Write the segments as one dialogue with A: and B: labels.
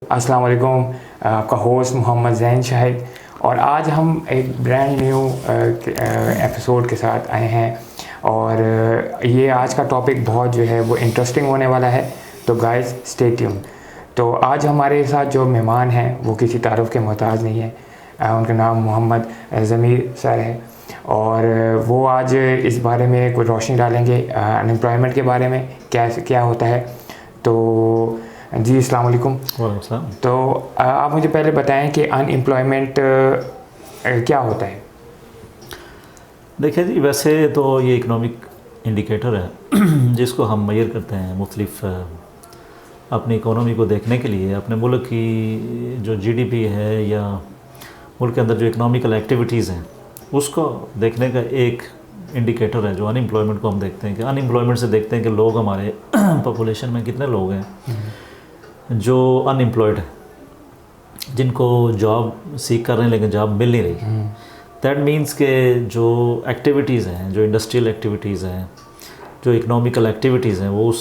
A: السلام علیکم، آپ کا ہوسٹ محمد زین شاہد، اور آج ہم ایک برانڈ نیو ایپیسوڈ کے ساتھ آئے ہیں، اور یہ آج کا ٹاپک بہت جو ہے وہ انٹرسٹنگ ہونے والا ہے، تو گائز اسٹے ٹیون۔ تو آج ہمارے ساتھ جو مہمان ہیں وہ کسی تعارف کے محتاج نہیں ہیں، ان کا نام محمد ضمیر سر ہے، اور وہ آج اس بارے میں کوئی روشنی ڈالیں گے انمپلائمنٹ کے بارے میں، کیا ہوتا ہے۔ تو جی السلام علیکم۔
B: وعلیکم السلام۔
A: تو آپ مجھے پہلے بتائیں کہ ان امپلائمنٹ کیا ہوتا ہے؟
B: دیکھیں جی، ویسے تو یہ اکنامک انڈیکیٹر ہے جس کو ہم میئر کرتے ہیں مختلف اپنی اکانومی کو دیکھنے کے لیے، اپنے ملک کی جو جی ڈی پی ہے یا ملک کے اندر جو اکنامیکل ایکٹیویٹیز ہیں اس کو دیکھنے کا ایک انڈیکیٹر ہے جو ان امپلائمنٹ کو ہم دیکھتے ہیں، کہ ان امپلائمنٹ سے دیکھتے ہیں کہ لوگ ہمارے پاپولیشن میں کتنے لوگ ہیں جو ان امپلائڈ ہیں، جن کو جاب سیکھ کر رہے ہیں لیکن جاب مل نہیں رہی۔ دیٹ مینس کہ جو ایکٹیویٹیز ہیں، جو انڈسٹریل ایکٹیویٹیز ہیں، جو اکنامیکل ایکٹیویٹیز ہیں، وہ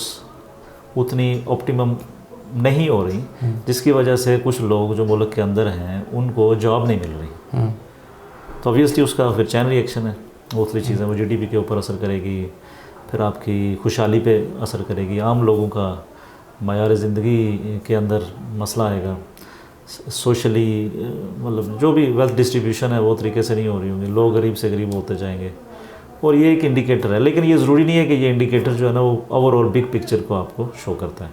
B: اتنی آپٹیمم نہیں ہو رہی، جس کی وجہ سے کچھ لوگ جو ملک کے اندر ہیں ان کو جاب نہیں مل رہی۔ تو obviously اس کا پھر چین ری ایکشن ہے، مختلف چیزیں، وہ جی ڈی پی کے اوپر اثر کرے گی، پھر آپ کی خوشحالی پہ اثر کرے گی، عام لوگوں کا معیار زندگی کے اندر مسئلہ آئے گا، سوشلی مطلب جو بھی ویلتھ ڈسٹریبیوشن ہے وہ طریقے سے نہیں ہو رہی ہوں گی، لوگ غریب سے غریب ہوتے جائیں گے، اور یہ ایک انڈیکیٹر ہے۔ لیکن یہ ضروری نہیں ہے کہ یہ انڈیکیٹر جو ہے نا وہ اوور آل بگ پکچر کو آپ کو شو کرتا ہے۔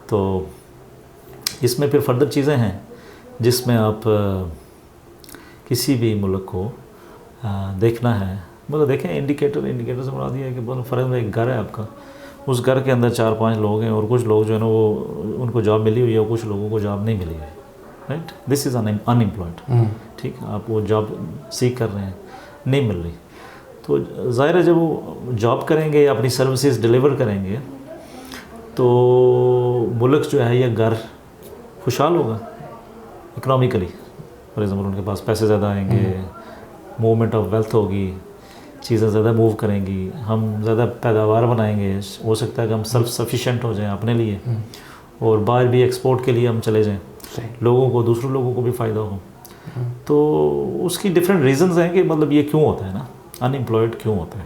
B: تو اس میں پھر فردر چیزیں ہیں جس میں آپ کسی بھی ملک کو دیکھنا ہے، مطلب دیکھیں انڈیکیٹر سے مراد یہ ہے کہ فرض میں ایک گھر ہے آپ کا، اس گھر کے اندر 4-5 لوگ ہیں، اور کچھ لوگ جو ہے نا وہ ان کو جاب ملی ہوئی ہے اور کچھ لوگوں کو جاب نہیں ملی ہوئی ہے، رائٹ، دس از ان امپلائڈ، ٹھیک، آپ وہ جاب سیکھ کر رہے ہیں، نہیں مل رہی، تو ظاہر ہے جب وہ جاب کریں گے یا اپنی سروسز ڈیلیور کریں گے تو ملک جو ہے یہ گھر خوشحال ہوگا اکنامیکلی، فار ایگزامپل ان کے پاس پیسے زیادہ آئیں گے، موومنٹ آف ویلتھ ہوگی، چیزیں زیادہ موو کریں گی، ہم زیادہ پیداوار بنائیں گے، ہو سکتا ہے کہ ہم سیلف سفیشینٹ ہو جائیں اپنے لیے، اور باہر بھی ایکسپورٹ کے لیے ہم چلے جائیں، لوگوں کو، دوسرے لوگوں کو بھی فائدہ ہو۔ تو اس کی ڈفرینٹ ریزنز ہیں کہ مطلب یہ کیوں ہوتا ہے نا، ان امپلائڈ کیوں ہوتا ہے،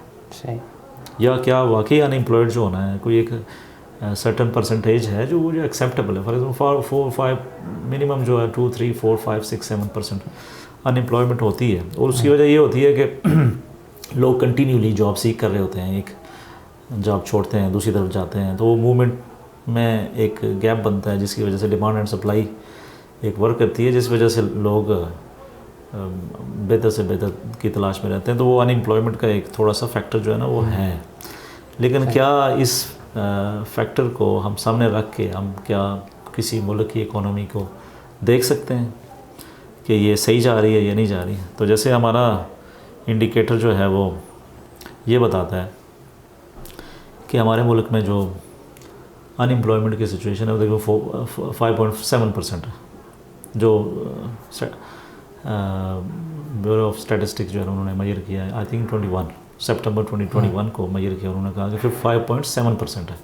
B: یا کیا واقعی ان امپلائڈ جو ہونا ہے کوئی ایک سرٹن پرسنٹیج ہے جو وہ جو ایکسیپٹیبل ہے، فار ایگزامپل 4-5 منیمم جو ہے 2, 3, 4, 5, 6, 7% ان امپلائمنٹ ہوتی ہے، اور اس کی وجہ یہ ہوتی ہے کہ لوگ کنٹینیولی جاب سیکھ کر رہے ہوتے ہیں، ایک جاب چھوڑتے ہیں دوسری طرف جاتے ہیں، تو وہ موومنٹ میں ایک گیپ بنتا ہے جس کی وجہ سے ڈیمانڈ اینڈ سپلائی ایک ورک کرتی ہے، جس وجہ سے لوگ بہتر سے بہتر کی تلاش میں رہتے ہیں، تو وہ ان امپلائمنٹ کا ایک تھوڑا سا فیکٹر جو ہے نا وہ ہے۔ لیکن کیا اس فیکٹر کو ہم سامنے رکھ کے ہم کیا کسی ملک کی اکانومی کو دیکھ سکتے ہیں کہ یہ صحیح جا رہی ہے یا نہیں جا رہی ہے؟ تو جیسے ہمارا انڈیکیٹر جو ہے وہ یہ بتاتا ہے کہ ہمارے ملک میں جو ان امپلائمنٹ کی سچویشن ہے وہ دیکھو 5.7% ہے، جو بیورو آف اسٹیٹسٹکس جو ہے انہوں نے میئر کیا ہے، آئی تھنک سپٹمبر 2021 کو میئر کیا، انہوں نے کہا کہ پھر 5.7% ہے۔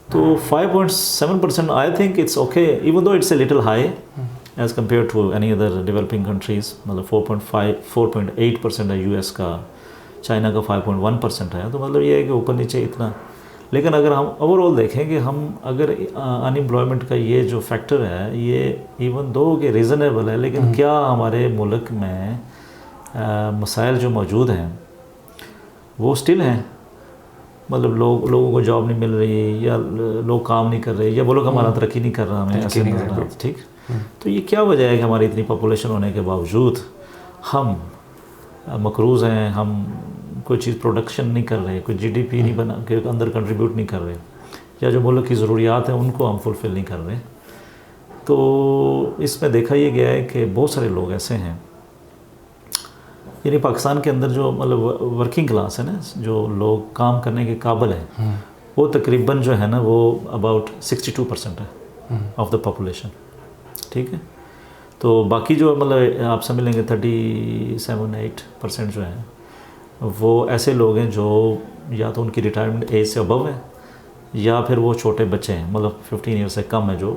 B: تو 5.7% I think it's okay, even though it's a little high as compare to any other developing countries, مطلب 4.8% ہے یو ایس کا، چائنا کا 5.1% ہے، تو مطلب یہ ہے کہ اوپر نیچے اتنا۔ لیکن اگر ہم اوور آل دیکھیں کہ ہم اگر ان امپلائمنٹ کا یہ جو فیکٹر ہے یہ ایون دو کہ ریزنیبل ہے، لیکن کیا ہمارے ملک میں مسائل جو موجود ہیں وہ سٹل ہیں، مطلب لوگوں کو جاب نہیں مل رہی، یا لوگ کام نہیں کر رہے، یا ملک ہمارا ترقی نہیں کر رہا، ہمیں ایسے نظر آتا، ٹھیک۔ تو یہ کیا وجہ ہے کہ ہماری اتنی پاپولیشن ہونے کے باوجود ہم مقروض ہیں، ہم کوئی چیز پروڈکشن نہیں کر رہے، کوئی جی ڈی پی نہیں بنا کے اندر کنٹریبیوٹ نہیں کر رہے، یا جو ملک کی ضروریات ہیں ان کو ہم فلفل نہیں کر رہے۔ تو اس میں دیکھا یہ گیا ہے کہ بہت سارے لوگ ایسے ہیں، یعنی پاکستان کے اندر جو مطلب ورکنگ کلاس ہے نا، جو لوگ کام کرنے کے قابل ہیں، وہ تقریباً جو ہے نا وہ اباؤٹ 62% ہے آف دا پاپولیشن، ٹھیک ہے۔ تو باقی جو مطلب آپ سمجھ لیں گے 37-8% جو ہیں وہ ایسے لوگ ہیں جو یا تو ان کی ریٹائرمنٹ ایج سے ابو ہے، یا پھر وہ چھوٹے بچے ہیں مطلب 15 ایئر سے کم ہے جو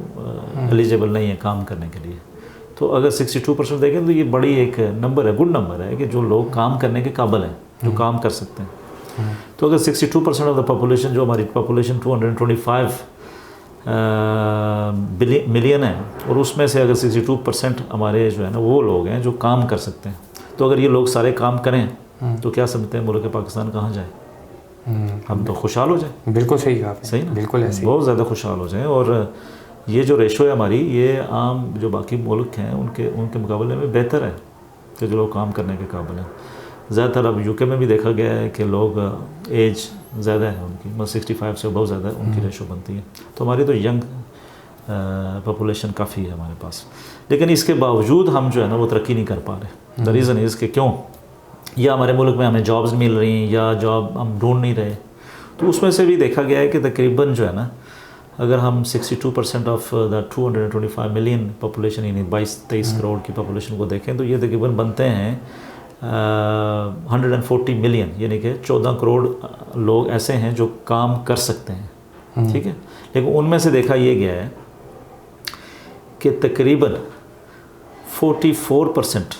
B: ایلیجیبل نہیں ہے کام کرنے کے لیے. تو اگر 62% دیکھیں تو یہ بڑی ایک نمبر ہے, گڈ نمبر ہے کہ جو لوگ کام کرنے کے قابل ہیں, جو کام کر سکتے ہیں. تو اگر 62% آف دا پاپولیشن, جو ہماری پاپولیشن 225 ملین ہے, اور اس میں سے اگر 62% ہمارے جو ہے نا وہ لوگ ہیں جو کام کر سکتے ہیں, تو اگر یہ لوگ سارے کام کریں تو کیا سمجھتے ہیں ملک پاکستان کہاں جائے؟ ہم تو خوشحال ہو جائیں.
A: بالکل صحیح کہا,
B: صحیح نا,
A: بالکل ایسے
B: بہت زیادہ خوشحال ہو جائیں. اور یہ جو ریشو ہے ہماری, یہ عام جو باقی ملک ہیں ان کے مقابلے میں بہتر ہے کہ جو لوگ کام کرنے کے قابل ہیں. زیادہ تر اب یو کے میں بھی دیکھا گیا ہے کہ لوگ ایج زیادہ ہے ان کی, مطلب 65 سے بہت زیادہ ان کی ریشو بنتی ہے. تو ہماری تو ینگ پاپولیشن کافی ہے ہمارے پاس, لیکن اس کے باوجود ہم جو ہے نا وہ ترقی نہیں کر پا رہے. دا ریزن از کہ کیوں, یا ہمارے ملک میں ہمیں جابز مل رہی ہیں یا جاب ہم ڈھونڈ نہیں رہے. تو اس میں سے بھی دیکھا گیا ہے کہ تقریباً جو ہے نا اگر ہم 62% آف دا 225 ملین پاپولیشن یعنی 22-23 کروڑ کی پاپولیشن کو دیکھیں تو یہ تقریباً بنتے ہیں 140 ملین, یعنی کہ 14 کروڑ لوگ ایسے ہیں جو کام کر سکتے ہیں. ٹھیک ہے, لیکن ان میں سے دیکھا یہ گیا ہے کہ تقریباً 44%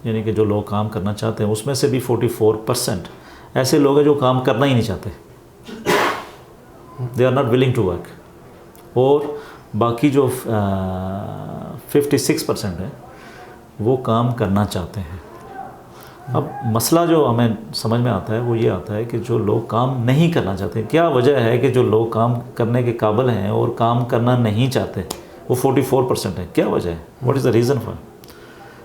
B: یعنی کہ جو لوگ کام کرنا چاہتے ہیں اس میں سے بھی 44% ایسے لوگ ہیں جو کام کرنا ہی نہیں چاہتے. They are not willing to work. اور باقی جو 56% ہے وہ کام کرنا چاہتے ہیں. اب مسئلہ جو ہمیں سمجھ میں آتا ہے وہ یہ آتا ہے کہ جو لوگ کام نہیں کرنا چاہتے, کیا وجہ ہے کہ جو لوگ کام کرنے کے قابل ہیں اور کام کرنا نہیں چاہتے وہ 44% ہے, کیا وجہ ہے, what is the reason for?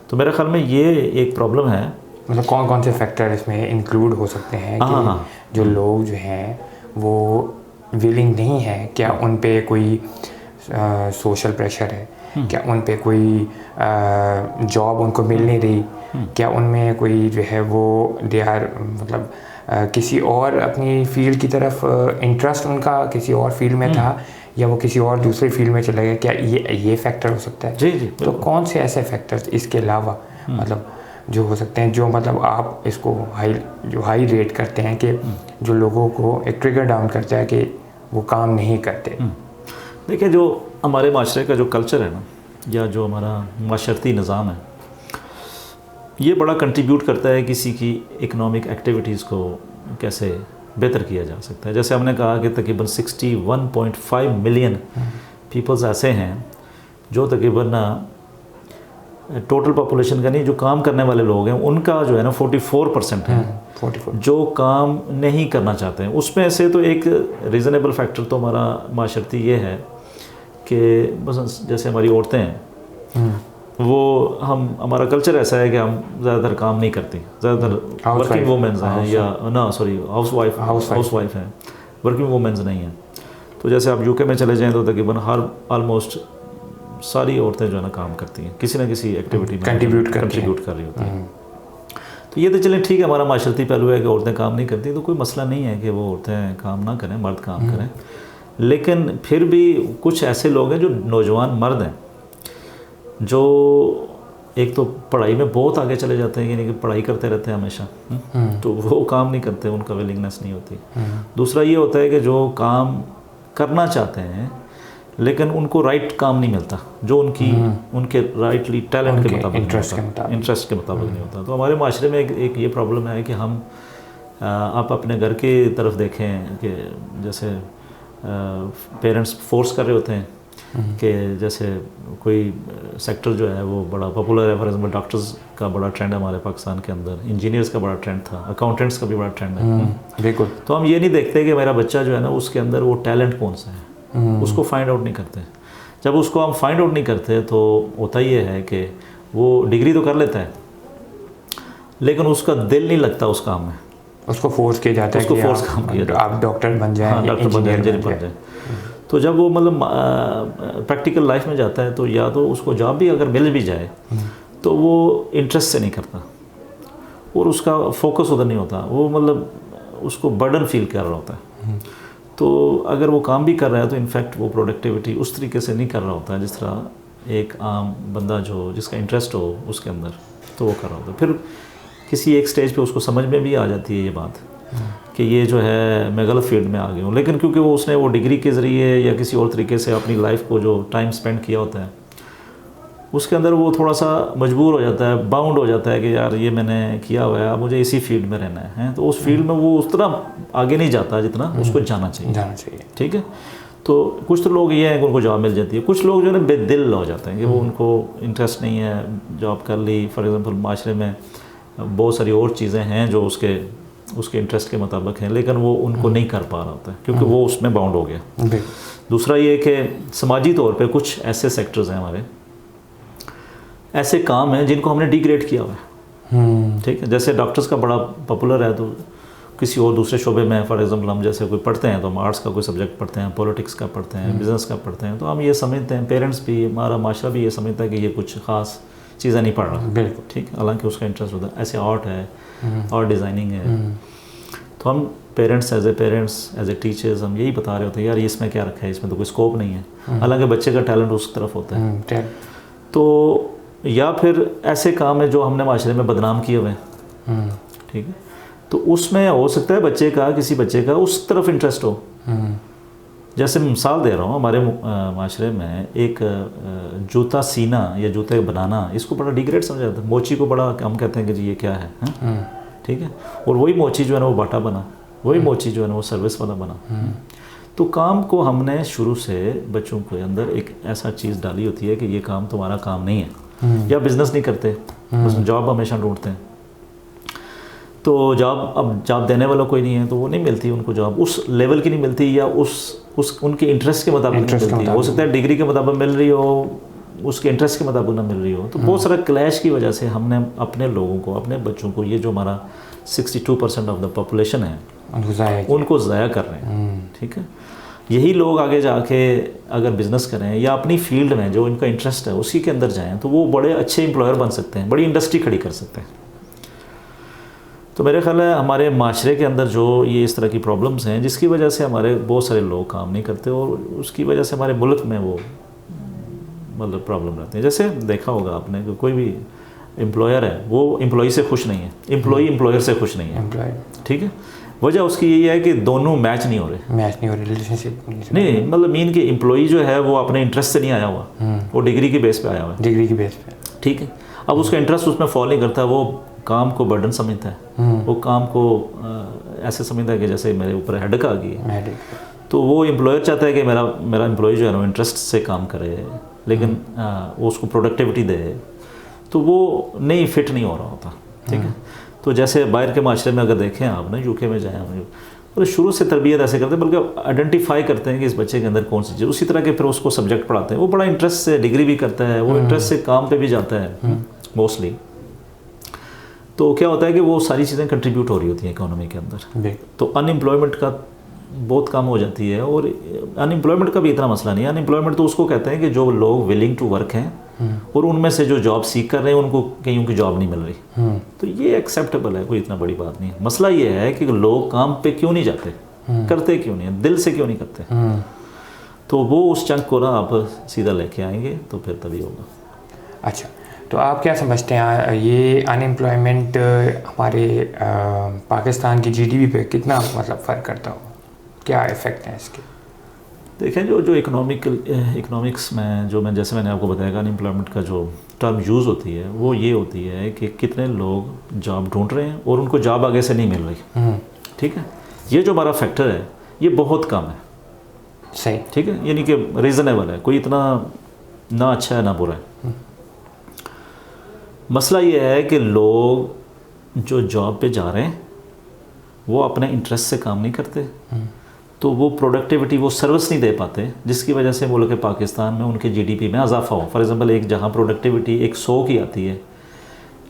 B: تو میرے خیال میں یہ ایک پرابلم ہے.
A: مطلب کون کون سے فیکٹر اس میں انکلوڈ ہو سکتے ہیں کہ جو لوگ جو ہیں وہ ولنگ نہیں ہے؟ کیا ان پہ کوئی سوشل پریشر ہے, کیا ان پہ کوئی جاب ان کو مل نہیں رہی, کیا ان میں کوئی جو ہے وہ دے آر مطلب کسی اور اپنی فیلڈ کی طرف انٹرسٹ ان کا کسی اور فیلڈ میں تھا, یا وہ کسی اور دوسرے فیلڈ میں چلا گیا, کیا یہ فیکٹر ہو سکتا ہے؟
B: جی جی.
A: تو کون سے ایسے فیکٹرز اس کے علاوہ مطلب جو ہو سکتے ہیں جو مطلب آپ اس کو ہائی ریٹ کرتے ہیں کہ جو لوگوں کو ایک ٹریگر ڈاؤن کرتا ہے کہ وہ کام نہیں کرتے؟
B: دیکھیں, جو ہمارے معاشرے کا جو کلچر ہے نا, یا جو ہمارا معاشرتی نظام ہے, یہ بڑا کنٹریبیوٹ کرتا ہے کسی کی اکنامک ایکٹیویٹیز کو کیسے بہتر کیا جا سکتا ہے. جیسے ہم نے کہا کہ تقریباً 61.5 ملین پیپلز ایسے ہیں جو تقریباً ٹوٹل پاپولیشن کا نہیں, جو کام کرنے والے لوگ ہیں ان کا جو ہے نا 44% ہے جو کام نہیں کرنا چاہتے ہیں. اس میں سے تو ایک ریزنیبل فیکٹر تو ہمارا معاشرتی یہ ہے کہ بس جیسے ہماری عورتیں ہیں وہ ہمارا کلچر ایسا ہے کہ ہم زیادہ تر کام نہیں کرتی, زیادہ تر ورکنگ وومنز ہیں یا ہاؤس وائف ہیں, ورکنگ وومنز نہیں ہیں. تو جیسے آپ یو کے میں چلے جائیں تو تقریباً آلموسٹ ساری عورتیں جو ہے نا کام کرتی ہیں, کسی نہ کسی ایکٹیویٹی میں کنٹریبیوٹ کر رہی ہوتی ہیں. تو یہ تو چلیں ٹھیک ہے, ہمارا معاشرتی پہلو ہے کہ عورتیں کام نہیں کرتی, تو کوئی مسئلہ نہیں ہے کہ وہ عورتیں کام نہ کریں, مرد کام کریں. لیکن پھر بھی کچھ ایسے لوگ ہیں جو نوجوان مرد ہیں جو ایک تو پڑھائی میں بہت آگے چلے جاتے ہیں, یعنی کہ پڑھائی کرتے رہتے ہیں ہمیشہ, تو وہ کام نہیں کرتے, ان کا ولنگنیس نہیں ہوتی. دوسرا یہ ہوتا ہے کہ جو کام کرنا چاہتے ہیں لیکن ان کو رائٹ کام نہیں ملتا جو ان کے رائٹلی ٹیلنٹ کے مطابق انٹرسٹ کے مطابق نہیں ہوتا. تو ہمارے معاشرے میں ایک یہ پرابلم ہے کہ ہم آپ اپنے گھر کی طرف دیکھیں کہ جیسے پیرنٹس فورس کر رہے ہوتے ہیں کہ جیسے کوئی سیکٹر جو ہے وہ بڑا پاپولر ہے, فار ایگزامپل ڈاکٹرز کا بڑا ٹرینڈ ہے ہمارے پاکستان کے اندر, انجینئرز کا بڑا ٹرینڈ تھا, اکاؤنٹنٹس کا بھی بڑا ٹرینڈ ہے.
A: بالکل.
B: تو ہم یہ نہیں دیکھتے کہ میرا بچہ جو ہے نا اس کے اندر وہ ٹیلنٹ کون سا ہے, اس کو فائنڈ آؤٹ نہیں کرتے. جب اس کو ہم فائنڈ آؤٹ نہیں کرتے تو ہوتا یہ ہے کہ وہ ڈگری تو کر لیتا ہے لیکن اس کا دل نہیں لگتا اس کام میں,
A: اس کو فورس کیا جاتا ہے,
B: اس کو فورس کام کیا جاتا ہے,
A: آپ ڈاکٹر بن جائیں,
B: ڈاکٹر بن جائیں, انجینئر بن جائیں. تو جب وہ مطلب پریکٹیکل لائف میں جاتا ہے تو یا تو اس کو جاب بھی اگر مل بھی جائے تو وہ انٹرسٹ سے نہیں کرتا اور اس کا فوکس ادھر نہیں ہوتا, وہ مطلب اس کو برڈن فیل کر رہا ہوتا ہے. تو اگر وہ کام بھی کر رہا ہے تو انفیکٹ وہ پروڈکٹیوٹی اس طریقے سے نہیں کر رہا ہوتا ہے جس طرح ایک عام بندہ جو جس کا انٹرسٹ ہو اس کے اندر تو وہ کر رہا ہوتا ہے. پھر کسی ایک سٹیج پہ اس کو سمجھ میں بھی آ جاتی ہے یہ بات کہ یہ جو ہے میں غلط فیلڈ میں آ گیا ہوں، لیکن کیونکہ وہ اس نے وہ ڈگری کے ذریعے یا کسی اور طریقے سے اپنی لائف کو جو ٹائم سپینڈ کیا ہوتا ہے اس کے اندر وہ تھوڑا سا مجبور ہو جاتا ہے، باؤنڈ ہو جاتا ہے کہ یار یہ میں نے کیا ہوا ہے، اب مجھے اسی فیلڈ میں رہنا ہے، تو اس فیلڈ میں وہ اس طرح آگے نہیں جاتا جتنا اس کو جانا چاہیے. ٹھیک ہے. تو کچھ تو لوگ یہ ہیں کہ ان کو جاب مل جاتی ہے، کچھ لوگ جو ہے نا بے دل ہو جاتے ہیں کہ وہ ان کو انٹرسٹ نہیں ہے، جاب کر لی فار ایگزامپل، معاشرے میں بہت ساری اور چیزیں ہیں جو اس کے انٹرسٹ کے مطابق ہیں، لیکن وہ ان کو نہیں کر پا رہا ہوتا ہے کیونکہ وہ اس میں باؤنڈ ہو گیا. دوسرا یہ کہ سماجی طور پہ کچھ ایسے سیکٹرز ہیں ہمارے، ایسے کام ہیں جن کو ہم نے ڈی گریڈ کیا ہوا ہے. ٹھیک ہے. جیسے ڈاکٹرز کا بڑا پاپولر ہے، تو کسی اور دوسرے شعبے میں فار ایگزامپل ہم جیسے کوئی پڑھتے ہیں تو ہم آرٹس کا کوئی سبجیکٹ پڑھتے ہیں، پولیٹکس کا پڑھتے ہیں، بزنس کا پڑھتے ہیں، تو ہم یہ سمجھتے ہیں، پیرنٹس بھی، ہمارا معاشرہ بھی یہ سمجھتا ہے کہ یہ کچھ خاص چیزیں نہیں پڑھ رہا. بالکل ٹھیک ہے. حالانکہ اس کا انٹرسٹ ہوتا ہے. ایسے آرٹ ہے، آرٹ ڈیزائننگ ہے، تو ہم پیرنٹس ایز اے ٹیچرز ہم یہی بتا رہے ہوتے ہیں یار اس میں کیا رکھا ہے، اس میں تو کوئی اسکوپ نہیں ہے، حالانکہ بچے کا ٹیلنٹ اس طرف ہوتا ہے. تو یا پھر ایسے کام ہیں جو ہم نے معاشرے میں بدنام کیے ہوئے ہیں. ٹھیک ہے. تو اس میں ہو سکتا ہے کسی بچے کا اس طرف انٹرسٹ ہو. جیسے مثال دے رہا ہوں، ہمارے معاشرے میں ایک جوتا سینا یا جوتے بنانا، اس کو بڑا ڈی گریڈ سمجھا جاتا ہے. موچی کو بڑا ہم کہتے ہیں کہ جی یہ کیا ہے. ٹھیک ہے. اور وہی موچی جو ہے نا وہ باٹا بنا، وہی موچی جو ہے نا وہ سروس والا بنا. تو کام کو ہم نے شروع سے بچوں کے اندر ایک ایسا چیز ڈالی ہوتی ہے کہ یہ کام تمہارا کام نہیں ہے، یا بزنس نہیں کرتے، بس جاب ہمیشہ ڈھونڈتے ہیں. تو جاب دینے والا کوئی نہیں ہے تو وہ نہیں ملتی ان کو جاب، اس لیول کی نہیں ملتی، یا ان کے انٹرسٹ کے مطابق نہیں ملتی. ہو سکتا ہے ڈگری کے مطابق مل رہی ہو، اس کے انٹرسٹ کے مطابق نہ مل رہی ہو. تو بہت سارا کلیش کی وجہ سے ہم نے اپنے لوگوں کو، اپنے بچوں کو، یہ جو ہمارا 62% آف دا پاپولیشن ہے ان کو ضائع کر رہے ہیں. ٹھیک ہے. یہی لوگ آگے جا کے اگر بزنس کریں یا اپنی فیلڈ میں جو ان کا انٹرسٹ ہے اسی کے اندر جائیں تو وہ بڑے اچھے امپلائر بن سکتے ہیں، بڑی انڈسٹری کھڑی کر سکتے ہیں. تو میرے خیال ہے ہمارے معاشرے کے اندر جو یہ اس طرح کی پرابلمس ہیں جس کی وجہ سے ہمارے بہت سارے لوگ کام نہیں کرتے، اور اس کی وجہ سے ہمارے ملک میں وہ مطلب پرابلم رہتے ہیں. جیسے دیکھا ہوگا آپ نے کہ کوئی بھی امپلائر ہے وہ امپلائی سے خوش نہیں ہے، امپلائی امپلائر سے خوش نہیں ہے. ٹھیک ہے. وجہ اس کی یہی ہے کہ دونوں میچ نہیں ہو رہے،
A: ریلیشن شپ
B: نہیں، مطلب مین کہ امپلائی جو ہے وہ اپنے انٹرسٹ سے نہیں آیا ہوا، وہ ڈگری کے بیس پہ آیا ہوا ہے.
A: ڈگری کے بیس پہ.
B: ٹھیک ہے. اب اس کا انٹرسٹ اس میں فال نہیں کرتا، وہ کام کو برڈن سمجھتا ہے، وہ کام کو ایسے سمجھتا ہے کہ جیسے میرے اوپر ہیڈک آ گئی ہے. تو وہ امپلائر چاہتا ہے کہ میرا امپلائی جو ہے نا انٹرسٹ سے کام کرے، لیکن وہ اس کو پروڈکٹیوٹی دے، تو وہ نہیں فٹ نہیں ہو رہا ہوتا. ٹھیک ہے. تو جیسے باہر کے معاشرے میں اگر دیکھیں آپ نے، UK میں جائیں، مطلب شروع سے تربیت ایسے کرتے ہیں، بلکہ آئیڈینٹیفائی کرتے ہیں کہ اس بچے کے اندر کون سی چیز، اسی طرح کے پھر اس کو سبجیکٹ پڑھاتے ہیں، وہ بڑا انٹرسٹ سے ڈگری بھی کرتا ہے، وہ انٹرسٹ سے کام پہ بھی جاتا ہے موسٹلی. تو کیا ہوتا ہے کہ وہ ساری چیزیں کنٹریبیوٹ ہو رہی ہوتی ہیں اکانومی کے اندر. تو ان امپلائمنٹ کا بہت کم ہو جاتی ہے. اور ان امپلائمنٹ کا بھی اتنا مسئلہ نہیں ہے. ان امپلائمنٹ تو اس کو کہتے ہیں کہ جو لوگ ولنگ ٹو ورک ہیں اور ان میں سے جو جاب سیکھ کر رہے ہیں ان کو کہیں کی جاب نہیں مل رہی. تو یہ ایکسیپٹیبل ہے، کوئی اتنا بڑی بات نہیں ہے. مسئلہ یہ ہے کہ لوگ کام پہ کیوں نہیں جاتے، کرتے کیوں نہیں، دل سے کیوں نہیں کرتے. تو وہ اس چنک کو نا آپ سیدھا لے کے آئیں گے تو پھر تبھی ہوگا.
A: اچھا، تو آپ کیا سمجھتے ہیں یہ ان امپلائمنٹ ہمارے پاکستان کی GDP پہ کتنا مطلب فرق کرتا ہو، کیا افیکٹ ہیں اس کے؟
B: دیکھیں جو اکنامکس میں جیسے میں نے آپ کو بتایا کہ ان امپلائمنٹ کا جو ٹرم یوز ہوتی ہے وہ یہ ہوتی ہے کہ کتنے لوگ جاب ڈھونڈ رہے ہیں اور ان کو جاب آگے سے نہیں مل رہی. ٹھیک ہے. یہ جو ہمارا فیکٹر ہے یہ بہت کم ہے.
A: صحیح.
B: ٹھیک ہے. یعنی کہ ریزنیبل ہے، کوئی اتنا نہ اچھا ہے نہ برا ہے. مسئلہ یہ ہے کہ لوگ جو جاب پہ جا رہے ہیں وہ اپنے انٹرسٹ سے کام نہیں کرتے، تو وہ پروڈکٹیوٹی، وہ سروس نہیں دے پاتے، جس کی وجہ سے ملک پاکستان میں ان کے GDP میں اضافہ ہو. فار ایگزامپل ایک جہاں پروڈکٹیوٹی 100 کی آتی ہے،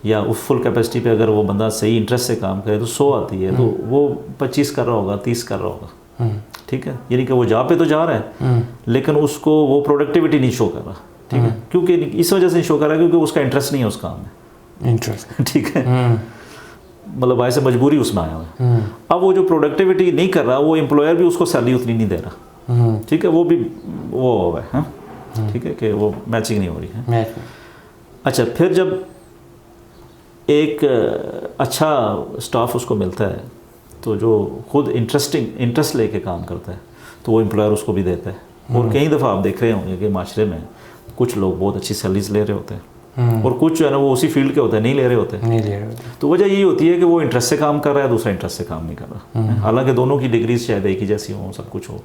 B: یا فل کیپیسٹی پہ اگر وہ بندہ صحیح انٹرسٹ سے کام کرے تو 100 آتی ہے، تو وہ 25 کر رہا ہوگا، 30 کر رہا ہوگا. ٹھیک ہے. یعنی کہ وہ جاب پہ تو جا رہا ہے لیکن اس کو وہ پروڈکٹیوٹی نہیں شو کر رہا. ٹھیک ہے. کیونکہ اس وجہ سے نہیں شو کر رہا ہے کیونکہ اس کا انٹرسٹ نہیں ہے اس کام میں. ٹھیک ہے. مطلب ایسے مجبوری اس میں آیا ہوا ہے. اب وہ جو پروڈکٹیوٹی نہیں کر رہا، وہ امپلائر بھی اس کو سیلری اتنی نہیں دے رہا. ٹھیک ہے. وہ بھی وہ ہوا ہے. ٹھیک ہے کہ وہ میچنگ نہیں ہو رہی ہے. اچھا، پھر جب ایک اچھا اسٹاف اس کو ملتا ہے تو جو خود انٹرسٹ لے کے کام کرتا ہے تو وہ امپلائر اس کو بھی دیتا ہے. اور کئی دفعہ آپ دیکھ رہے ہوں گے کہ معاشرے میں کچھ لوگ بہت اچھی سیلریز لے رہے ہوتے ہیں اور کچھ جو ہے نا وہ اسی فیلڈ کے ہوتے ہیں نہیں لے رہے ہوتے. تو وجہ یہی ہوتی ہے کہ وہ انٹرسٹ سے کام کر رہا ہے, دوسرا انٹرسٹ سے کام نہیں کر رہا. حالانکہ دونوں کی ڈگریز شاید ایک ہی جیسی ہوں, سب کچھ ہو,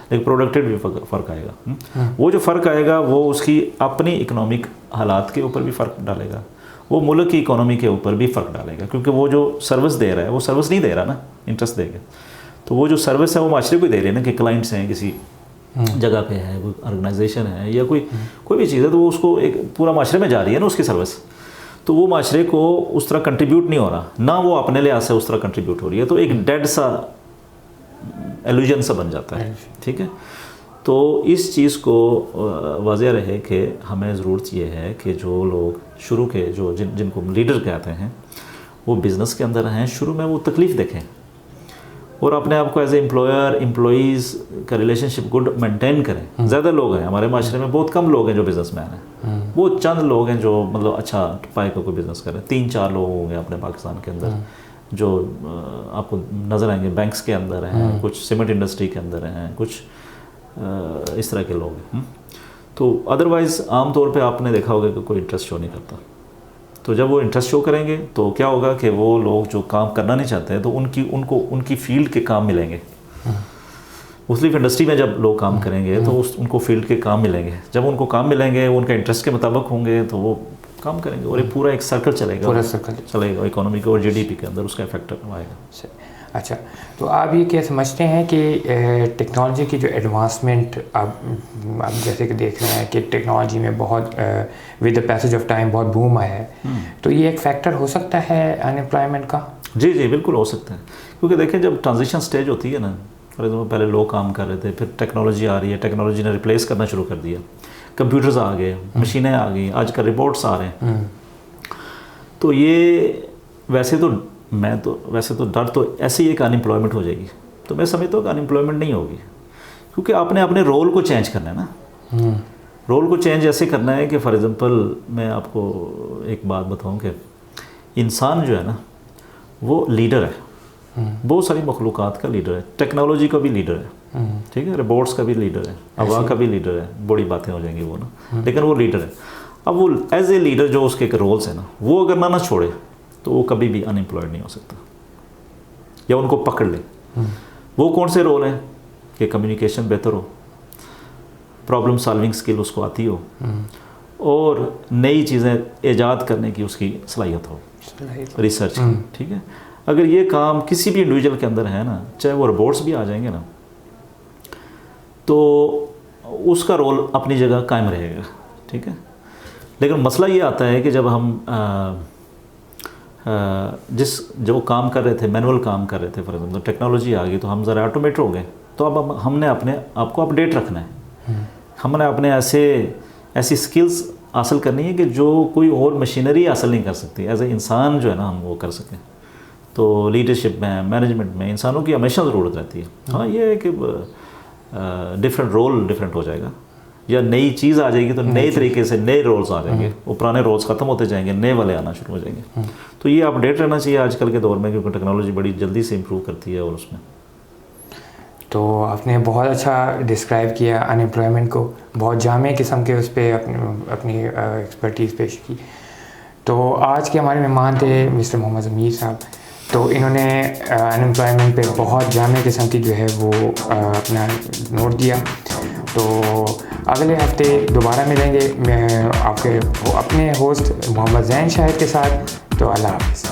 B: لیکن پروڈکٹیو بھی فرق آئے گا. وہ جو فرق آئے گا وہ اس کی اپنی اکنامک حالات کے اوپر بھی فرق ڈالے گا, وہ ملک کی اکانومی کے اوپر بھی فرق ڈالے گا, کیونکہ وہ جو سروس دے رہا ہے وہ سروس نہیں دے رہا نا, انٹرسٹ دے گا. تو وہ جو سروس ہے وہ معاشرے کو دے رہے ہیں نا, کہ کلائنٹس ہیں کسی جگہ پہ ہے, کوئی آرگنائزیشن ہے یا کوئی بھی چیز ہے, تو وہ اس کو ایک پورا معاشرے میں جا رہی ہے نا اس کی سروس, تو وہ معاشرے کو اس طرح کنٹریبیوٹ نہیں ہو رہا, نہ وہ اپنے لحاظ سے اس طرح کنٹریبیوٹ ہو رہی ہے. تو ایک ڈیڈ سا ایلوژن سا بن جاتا ہے. ٹھیک ہے, تو اس چیز کو واضح رہے کہ ہمیں ضرورت یہ ہے کہ جو لوگ شروع کے جو جن کو لیڈر کہتے ہیں وہ بزنس کے اندر ہیں, شروع میں وہ تکلیف دیکھیں اور اپنے آپ کو ایز اے امپلائر امپلائیز کا ریلیشن شپ گڈ مینٹین کریں. زیادہ لوگ ہیں ہمارے معاشرے میں, بہت کم لوگ ہیں جو بزنس مین ہیں, بہت چند لوگ ہیں جو مطلب اچھا پائے کا کوئی بزنس کریں. 3-4 لوگ ہوں گے اپنے پاکستان کے اندر جو آپ کو نظر آئیں گے, بینکس کے اندر ہیں, کچھ سیمنٹ انڈسٹری کے اندر ہیں, کچھ اس طرح کے لوگ ہیں. تو ادروائز عام طور پہ آپ نے دیکھا ہوگا کہ کوئی انٹرسٹ شو نہیں کرتا. تو جب وہ انٹرسٹ شو کریں گے تو کیا ہوگا کہ وہ لوگ جو کام کرنا نہیں چاہتے ہیں تو ان کی فیلڈ کے کام ملیں گے. مختلف انڈسٹری میں جب لوگ کام کریں گے تو ان کو فیلڈ کے کام ملیں گے. جب ان کو کام ملیں گے, ان کا انٹرسٹ کے مطابق ہوں گے, تو وہ کام کریں گے اور ایک پورا ایک سرکل چلے گا اکانومی کے اور جی ڈی پی کے اندر, اس کا افیکٹ آئے گا.
A: اچھا, تو آپ یہ کیا سمجھتے ہیں کہ ٹیکنالوجی کی جو ایڈوانسمنٹ آپ جیسے کہ دیکھ رہے ہیں کہ ٹیکنالوجی میں بہت with the passage of time بہت بوم آیا ہے, تو یہ ایک فیکٹر ہو سکتا ہے ان امپلائمنٹ کا؟
B: جی بالکل ہو سکتا ہے, کیونکہ دیکھیں جب ٹرانزیشن سٹیج ہوتی ہے نا, فار ایگزامپل پہلے لوگ کام کر رہے تھے, پھر ٹیکنالوجی آ رہی ہے, ٹیکنالوجی نے ریپلیس کرنا شروع کر دیا, کمپیوٹرز آ گئے, مشینیں آ گئی, آج کل رپورٹس آ رہے ہیں. تو یہ ویسے تو ڈر تو ایسے ہی ایک ان امپلائمنٹ ہو جائے گی. تو میں سمجھتا ہوں کہ ان امپلائمنٹ نہیں ہوگی, کیونکہ آپ نے اپنے رول کو چینج کرنا ہے نا. رول کو چینج ایسے کرنا ہے کہ فار ایگزامپل میں آپ کو ایک بات بتاؤں کہ انسان جو ہے نا وہ لیڈر ہے, بہت ساری مخلوقات کا لیڈر ہے, ٹیکنالوجی کا بھی لیڈر ہے, ٹھیک ہے, روبوٹس کا بھی لیڈر ہے, ہوا کا بھی لیڈر ہے, بڑی باتیں ہو جائیں گی وہ نا, لیکن وہ لیڈر ہے. اب وہ ایز اے لیڈر جو اس کے رولس ہیں نا, وہ اگر نہ چھوڑے تو وہ کبھی بھی ان امپلائڈ نہیں ہو سکتا, یا ان کو پکڑ لے. وہ کون سے رول ہیں کہ کمیونیکیشن بہتر ہو, پرابلم سالونگ سکل اس کو آتی ہو, اور نئی چیزیں ایجاد کرنے کی اس کی صلاحیت ہو, ریسرچ کی. ٹھیک ہے, اگر یہ کام کسی بھی انڈیویجول کے اندر ہے نا, چاہے وہ روبوٹس بھی آ جائیں گے نا, تو اس کا رول اپنی جگہ قائم رہے گا. ٹھیک ہے, لیکن مسئلہ یہ آتا ہے کہ جب ہم جو کام کر رہے تھے, مینول کام کر رہے تھے, فار ایگزامپل ٹیکنالوجی آ گئی تو ہم ذرا آٹومیٹ ہو گئے, تو اب ہم نے اپنے آپ کو اپڈیٹ رکھنا ہے. ہم نے اپنے ایسی سکلز حاصل کرنی ہے کہ جو کوئی اور مشینری حاصل نہیں کر سکتی, ایز اے انسان جو ہے نا ہم وہ کر سکیں. تو لیڈرشپ میں, مینجمنٹ میں انسانوں کی ہمیشہ ضرورت رہتی ہے. ہاں یہ ہے کہ ڈفرینٹ رول ڈفرینٹ ہو جائے گا, یا نئی چیز آ جائے گی تو نئے طریقے سے نئے رولز آ جائیں گے, وہ پرانے رولز ختم ہوتے جائیں گے, نئے والے آنا شروع ہو جائیں گے. تو یہ اپڈیٹ رہنا چاہیے آج کل کے دور میں, کیونکہ ٹیکنالوجی بڑی جلدی سے امپروو کرتی ہے. اور اس میں
A: تو آپ نے بہت اچھا ڈسکرائب کیا ان امپلائمنٹ کو, بہت جامع قسم کے اس پہ اپنی ایکسپرٹیز پیش کی. تو آج کے ہمارے مہمان تھے مسٹر محمد ضمیر صاحب. تو انہوں نے ان امپلائمنٹ پہ بہت جامع قسم کی جو ہے وہ اپنا نوٹ دیا. تو اگلے ہفتے دوبارہ ملیں گے میں آپ کے اپنے ہوسٹ محمد زین شاہد کے ساتھ. تو اللہ حافظ.